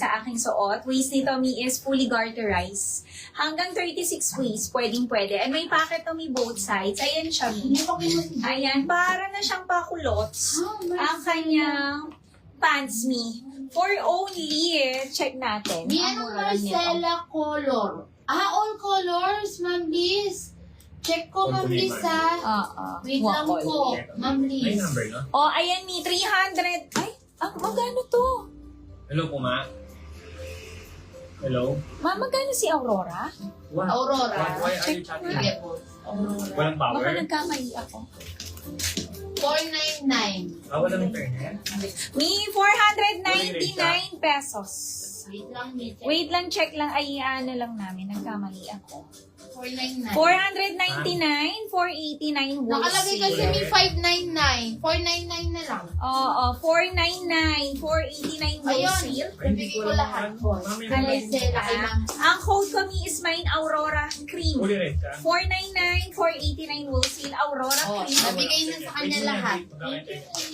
sa aking suot. Waist nito, Mi, is fully garterized. Hanggang 36 waist, pwedeng-pwede. And may pocket to, Mi, both sides. Ayan siya, Mi. Ayan, para na siyang pakulots. Ang kanyang pants, Mi. For only, check natin. Di Ang anong mura lang nito. Marcella color? All colors, Ma'am Liz. Check ko, Ma'am Liz, ha? Wait lang Waffle. po, Ma'am May Liz. number, no? Oh, ayan, Mi, 300. Ay, magkano to? Hello po, ma. Hello? Ma, magkano si Aurora? What? Aurora. Why are you chatting? Sige po. Aurora. Walang power? Baka nagkamali ako. 499. Walang internet? Mi, 499 pesos. Wait lang, Miss. Wait lang, check lang. Ay, ano lang namin. Nagkamali ako. 499. 499, 489 Nakalagay kasi wholesale. may 599. 499 na lang. Oo, 499, 489 Ayun. wholesale. Nabigay ko lahat po. Marcella kay Ma'am. Ang code ko, Mi, is mine Aurora Cream. Fully red ka? 499, 489 wholesale Aurora Oh, Cream. nabigay na sa kanya lahat.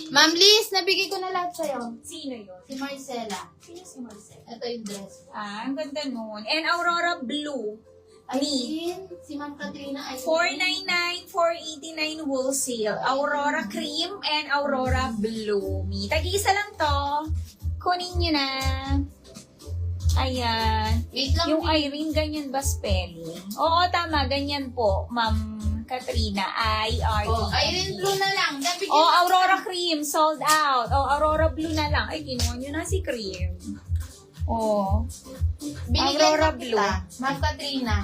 Ma'am Liz, nabigay ko na lahat sa'yo. Sino yun? Si Marcella. Sino si Marcel? Ito yung dress. Ang ganda nun. And Aurora Blue. Irene, si Ma'am Katrina. 499, 489 wholesale. Aurora Cream and Aurora Blue. Mi. Tag-isa lang to. Kunin nyo na. Ayan. Wait lang. Yung Irene, ganyan ba spelling? Oo, tama. Ganyan po, Ma'am Katrina. I-R-E. Oh, Irene Blue na lang. Nabigay Oh, na- Aurora Cream. Sold out. Oh, Aurora Blue na lang. Ay, kinuha nyo na si Cream. Oh. Binigyan Aurora na Blue. kita, Ma'am Katrina.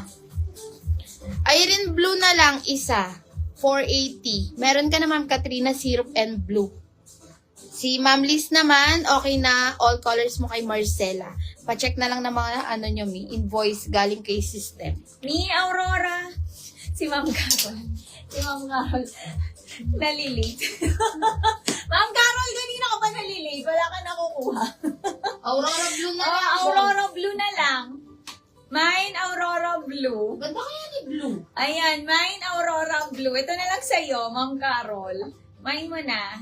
Irene Blue na lang, isa. 480. Meron ka na, Ma'am Katrina, syrup and blue. Si Ma'am Liz naman, okay na. All colors mo kay Marcella. Pa-check na lang ng mga nyo, invoice galing kay system. Ni Aurora. Si Ma'am Carol. Si Ma'am Carol. Nalilate. Ma'am Carol, kanina ka ba nalilate? Wala ka nakukuha. Aurora Blue na Oh, lang. Aurora Blue na lang. Mine, Aurora Blue. Ganda kaya ni Blue. Ayan, mine, Aurora Blue. Ito na lang sa'yo, Ma'am Carol. Mine mo na.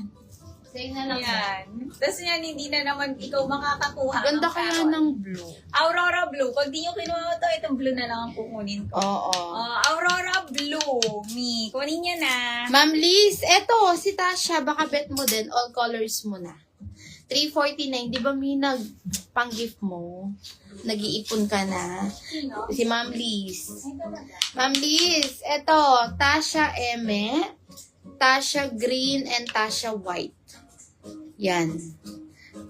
Sa'yo na lang. Ayan. Tapos yan, hindi na naman ikaw makakakuha. Ganda Ma'am kaya Carol. ng blue. Aurora Blue. Pag di nyo kinuha ito, itong blue na lang ang kukunin ko. Oo. Aurora Blue. Mi, kunin niya na. Ma'am Liz, eto, si Tasha, baka bet mo din, all colors mo na. 349, di ba may pang-gift mo? Nag-iipon ka na. Sino? Si Ma'am Liz. Ay, talaga. Ma'am Liz, eto, Tasha Eme, Tasha Green, and Tasha White. Yan.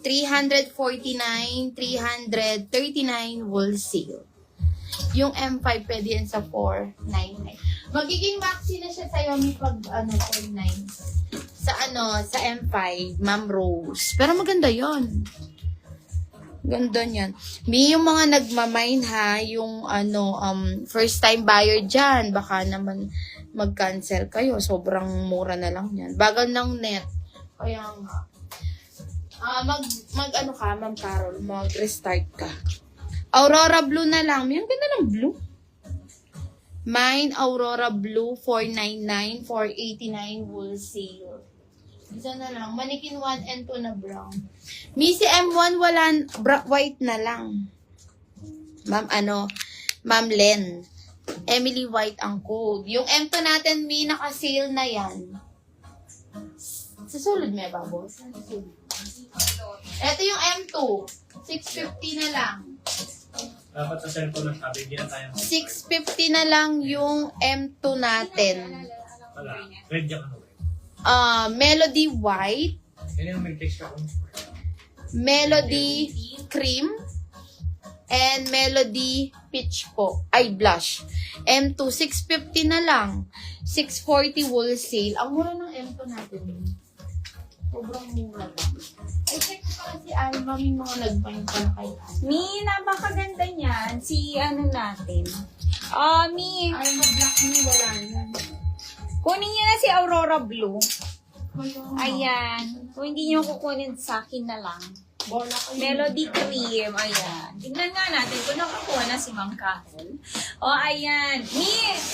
349, 339 wholesale. Yung M5 pwede yan sa 499. Magiging maxi na siya sa'yo may pag 49. Sa M5, Ma'am Rose. Pero maganda yon. Ganda niyan. May yung mga nagmamine ha, yung first time buyer dyan, baka naman mag-cancel kayo. Sobrang mura na lang yan. Bagal ng net. Kaya nga. Ma'am Carol, mag-restart ka. Aurora Blue na lang. May ang ganda ng blue. Mine, Aurora Blue, 499, 489 wholesale. Isa na lang. Manikin 1 and 2 na brown. Missy M1, white na lang. Ma'am Len. Emily White ang code. Yung M2 natin, may naka-sale na yan. Sa sulod may babos. Ito yung M2. 650 na lang. Dapat sa cellphone ng sabi, hindi na tayo. 650 na lang yung M2 natin. Wala. Red yung ano. Melody White, Yan yung mag-text ako. Melody Cream, and Melody Peach po. Ay, blush. M2, 650 na lang. 640 wholesale. Ang mura ng M2 natin. Sobrang mura lang. Ay, check ko pala si Alma. May mga nagpahin pa na kay Alma. Mi, napakaganda niyan. Si ano natin. Mi, Alma Black ni wala na. kunin niyo na si Aurora Blue. Kaya nga. Ayan. Kung hindi niyo kukunin sa akin na lang. Bola ko yun. Melody Cream. Ayan. Tingnan nga natin kung nakakuha na si Ma'am Carol. O, ayan.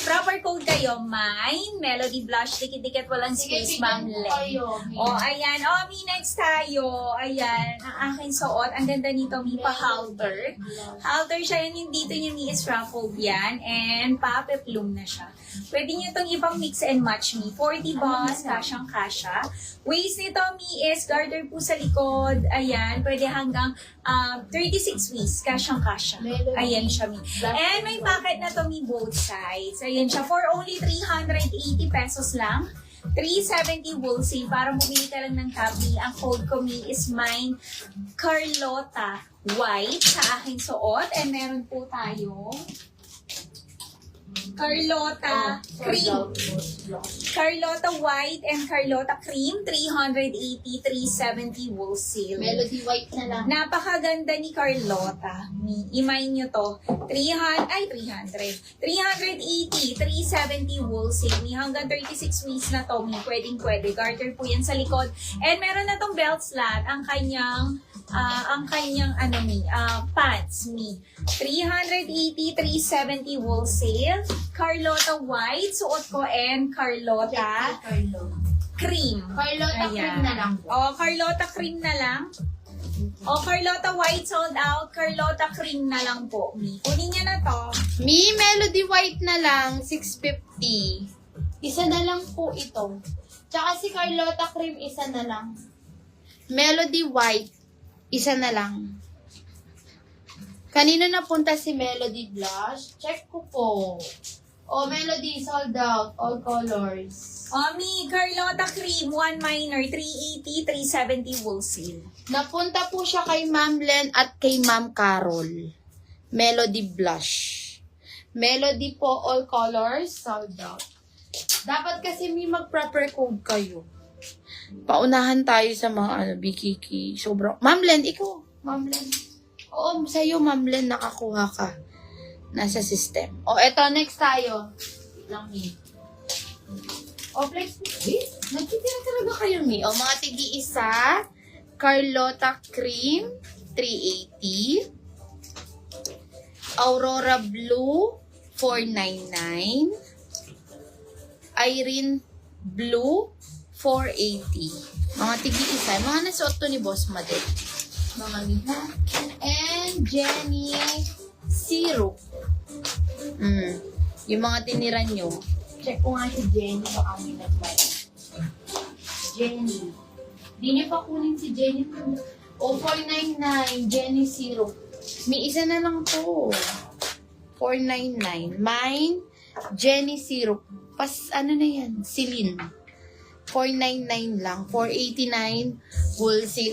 Proper code kayo. Mine, Melody Blush, dikit-dikit, walang Sige, space, tignan Ma'am mo Len. kayo. O, ayan. O, next tayo. Ayan. Ang aking suot. Ang ganda nito, pa-halter. Halter siya. Yan yung dito niya, is ruffled yan. And pa-peplum na siya. Pwede niyo itong ibang mix and match, 40 boss, kasyang-kasya. Waist nito, is garter po sa likod. Ayan. Pwede hanggang 36 waist, kasyang-kasya. Ayan siya, And may packet na to, both sides. Ayan siya. For only 380 pesos lang. 370 wholesale para bumili ka lang ng tabli. Ang code ko is mine, Carlota White sa aking suot. And meron po tayo Carlota Cream. Carlota White and Carlota Cream, 380, 370 wholesale. Melody White na lang. Napakaganda ni Carlota. Imay nyo to. 380, 370 wholesale. Hanggang 36 waist na to. Pwedeng-pwede. Garter po yan sa likod. And meron na tong belt slat. Ang kanyang pants. 380, 370 wholesale. Carlota White, suot ko, and Carlota Cream. Carlota Cream na lang po. O, Carlota Cream na lang. O, Carlota White sold out. Carlota Cream na lang po. Kunin niya na to. Melody White na lang, 650. Isa na lang po ito. Tsaka si Carlota Cream, isa na lang. Melody White, isa na lang. Kanina napunta si Melody Blush? Check ko po. O, Melody, sold out. All colors. O, Carlota Cream, 1 minor, 380, 370 wholesale. Napunta po siya kay Ma'am Len at kay Ma'am Carol. Melody Blush. Melody po, all colors, sold out. Dapat kasi may mag-proper code kayo. Paunahan tayo sa mga Bikiki. Sobrang. Ma'am Len, ikaw. Ma'am Len. Oo, sa'yo, Ma'am Len, nakakuha ka. Nasa system. O, eto, next tayo. Lang, Mi. O, flex. Nagtitira talaga kayo, Mi. O, mga tigi-isa. Carlota Cream, 380. Aurora Blue, 499. Irene Blue, 480. Mga tigi-isa. Mga nasuot to ni Boss Madel. Mga miha. And Jenny Syrup. Yung mga tinira nyo. Check ko nga si Jenny. Baka may nagbayad. Jenny. Di niyo pa kunin si Jenny. O, 499. Jenny Syrup. May isa na lang to. 499. Mine, Jenny Syrup. Ano na yan? Celine. 499 lang. 489 wholesale.